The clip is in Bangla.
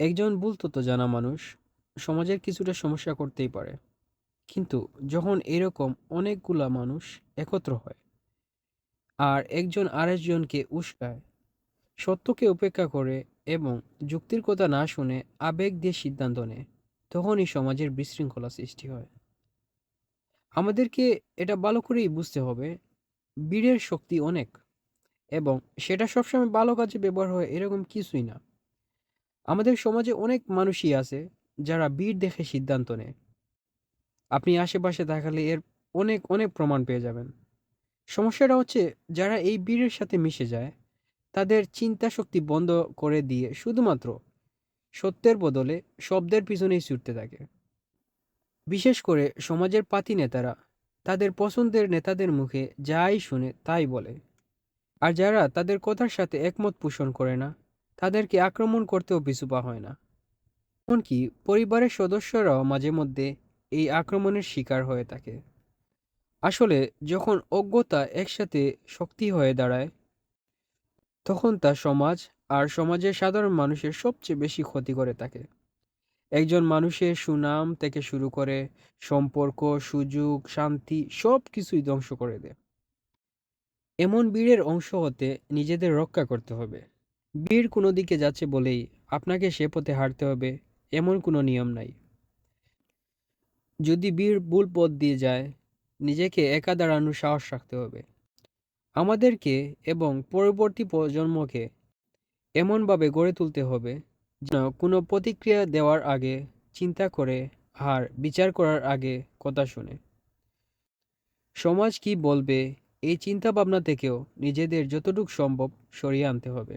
একজন ভুল তথ্য জানা মানুষ সমাজের কিছুটা সমস্যা করতেই পারে, কিন্তু যখন এরকম অনেকগুলা মানুষ একত্র হয় আর একজন আরেকজনকে উস্কায়, সত্যকে উপেক্ষা করে এবং যুক্তির কথা না শুনে আবেগ দিয়ে সিদ্ধান্ত নেয়, তখনই সমাজের বিশৃঙ্খলা সৃষ্টি হয়। আমাদেরকে এটা ভালো করেই বুঝতে হবে, বীরের শক্তি অনেক, এবং সেটা সবসময় ভালো কাজে ব্যবহার হয় এরকম কিছুই না। আমাদের সমাজে অনেক মানুষই আছে যারা বীর দেখে সিদ্ধান্ত নেয়। আপনি আশেপাশে তাকালে এর অনেক অনেক প্রমাণ পেয়ে যাবেন। সমস্যাটা হচ্ছে, যারা এই বীরের সাথে মিশে যায় তাদের চিন্তা শক্তি বন্ধ করে দিয়ে শুধুমাত্র সত্যের বদলে শব্দের পিছনেই ছুটতে থাকে। বিশেষ করে সমাজের পাতি নেতারা তাদের পছন্দের নেতাদের মুখে যাই শুনে তাই বলে, আর যারা তাদের কথার সাথে একমত পোষণ করে না তাদেরকে আক্রমণ করতেও পিছু পা হয় না। এমনকি পরিবারের সদস্যরাও মাঝে মধ্যে এই আক্রমণের শিকার হয়ে থাকে। আসলে যখন অজ্ঞতা একসাথে শক্তি হয়ে দাঁড়ায়, তখন তা সমাজ আর সমাজের সাধারণ মানুষের সবচেয়ে বেশি ক্ষতি করে থাকে। একজন মানুষের সুনাম থেকে শুরু করে সম্পর্ক, সুযোগ, শান্তি সব কিছুই ধ্বংস করে দেয়। এমন বীরের অংশ হতে নিজেদের রক্ষা করতে হবে। বীর কোনো দিকে যাচ্ছে বলেই আপনাকে সে পথে হাঁটতে হবে এমন কোনো নিয়ম নাই। যদি বীর ভুল পথ দিয়ে যায়, নিজেকে একা দাঁড়ানোর সাহস রাখতে হবে। আমাদেরকে এবং পরবর্তী প্রজন্মকে এমনভাবে গড়ে তুলতে হবে যেন কোনো প্রতিক্রিয়া দেওয়ার আগে চিন্তা করে আর বিচার করার আগে কথা শুনে। সমাজ কি বলবে এই চিন্তা ভাবনা থেকেও নিজেদের যতটুকু সম্ভব সরিয়ে আনতে হবে।